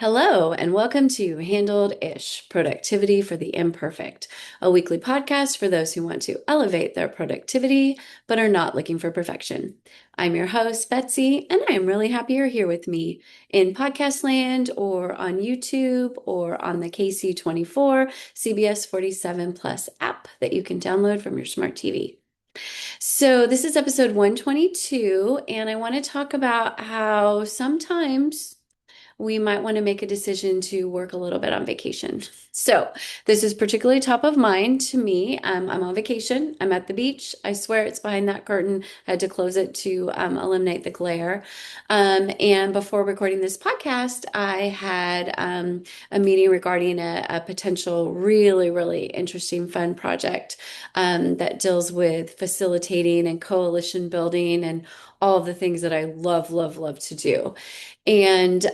Hello, and welcome to Handled-ish Productivity for the Imperfect, a weekly podcast for those who want to elevate their productivity but are not looking for perfection. I'm your host, Betsy, and I am really happy you're here with me in podcast land or on YouTube or on the KC24 CBS 47 Plus app that you can download from your smart TV. So, this is episode 122, and I want to talk about how sometimes we might want to make a decision to work a little bit on vacation. So, this is particularly top of mind to me. I'm on vacation. I'm at the beach. I swear it's behind that curtain. I had to close it to eliminate the glare. And before recording this podcast, I had a meeting regarding a potential really, really interesting, fun project that deals with facilitating and coalition building and all of the things that I love, love, love to do. And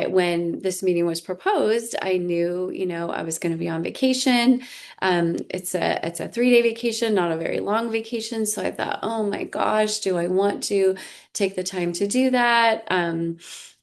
when this meeting was proposed, I knew, I was going to be on vacation. It's a 3-day vacation, not a very long vacation. So I thought, oh my gosh, do I want to take the time to do that?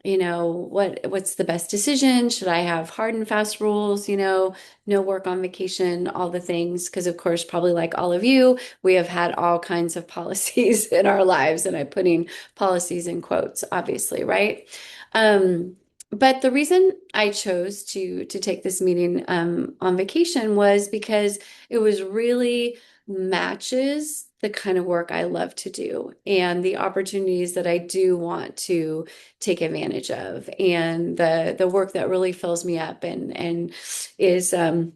What's the best decision? Should I have hard and fast rules, no work on vacation, all the things? Because of course, probably like all of you, we have had all kinds of policies in our lives, and I'm putting policies in quotes, obviously, right? But the reason I chose to take this meeting on vacation was because it was really matches the kind of work I love to do and the opportunities that I do want to take advantage of, and the work that really fills me up and is a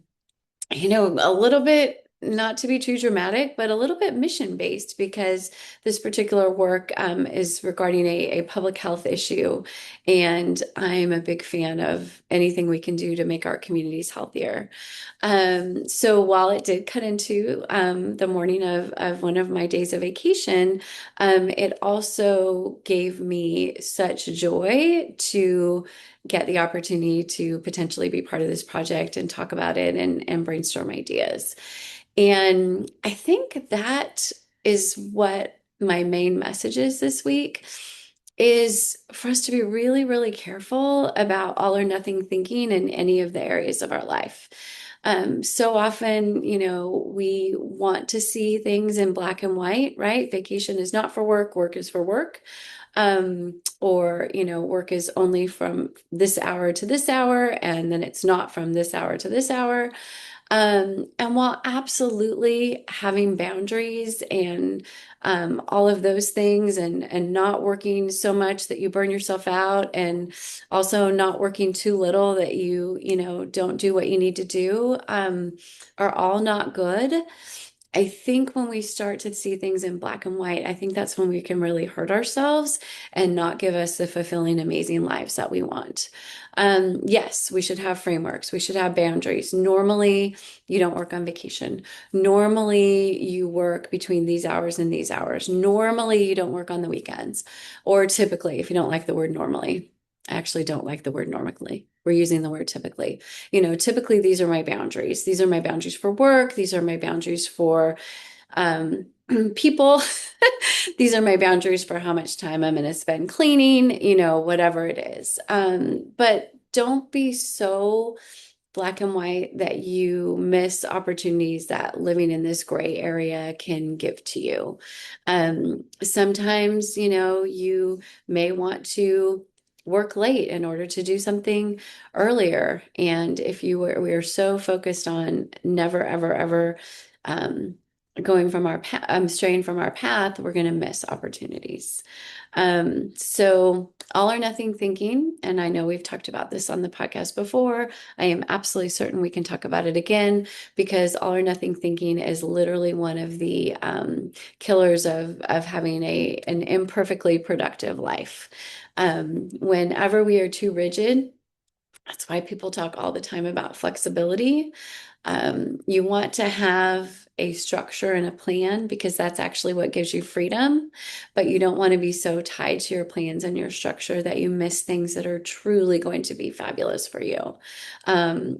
little bit, not to be too dramatic, but a little bit mission based, because this particular work is regarding a public health issue. And I'm a big fan of anything we can do to make our communities healthier. So while it did cut into the morning of one of my days of vacation, it also gave me such joy to get the opportunity to potentially be part of this project and talk about it and brainstorm ideas. And I think that is what my main message is this week, is for us to be really, really careful about all or nothing thinking in any of the areas of our life. So often, we want to see things in black and white, right? Vacation is not for work, work is for work. Or, work is only from this hour to this hour, and then it's not from this hour to this hour. And while absolutely having boundaries and all of those things, and not working so much that you burn yourself out, and also not working too little that you don't do what you need to do, are all not good. I think when we start to see things in black and white, I think that's when we can really hurt ourselves and not give us the fulfilling, amazing lives that we want. Yes, we should have frameworks. We should have boundaries. Normally, you don't work on vacation. Normally, you work between these hours and these hours. Normally, you don't work on the weekends. Or typically, if you don't like the word normally. I actually don't like the word normally. We're using the word typically. Typically these are my boundaries. These are my boundaries for work. These are my boundaries for um, people. These are my boundaries for how much time I'm going to spend cleaning, whatever it is. But don't be so black and white that you miss opportunities that living in this gray area can give to you. Sometimes, you may want to work late in order to do something earlier. And if we are so focused on never, ever, ever going from our straying from our path, we're going to miss opportunities. So all or nothing thinking, and I know we've talked about this on the podcast before. I am absolutely certain we can talk about it again, because all or nothing thinking is literally one of the killers of having an imperfectly productive life. Whenever we are too rigid, that's why people talk all the time about flexibility. You want to have a structure and a plan, because that's actually what gives you freedom. But you don't want to be so tied to your plans and your structure that you miss things that are truly going to be fabulous for you.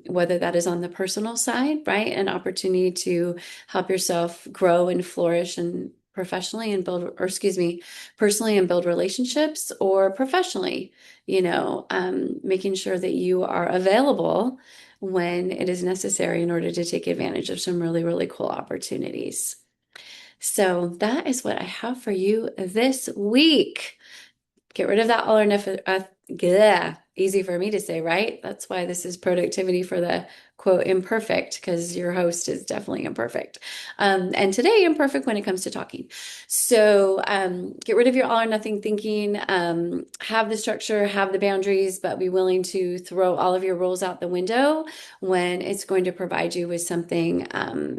Whether that is on the personal side, right? An opportunity to help yourself grow and flourish and professionally and build, or excuse me, personally and build relationships, or professionally, making sure that you are available when it is necessary in order to take advantage of some really, really cool opportunities. So that is what I have for you this week. Get rid of that all or nothing. Easy for me to say, right? That's why this is productivity for the quote imperfect, because your host is definitely imperfect. And today, imperfect when it comes to talking. So get rid of your all or nothing thinking. Have the structure, have the boundaries, but be willing to throw all of your rules out the window when it's going to provide you with something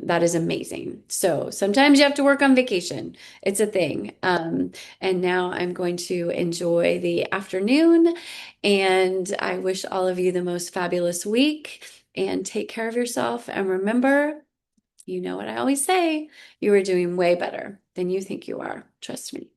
that is amazing. So sometimes you have to work on vacation. It's a thing. And now I'm going to enjoy the afternoon. And I wish all of you the most fabulous week and take care of yourself. And remember, you know what I always say, you are doing way better than you think you are. Trust me.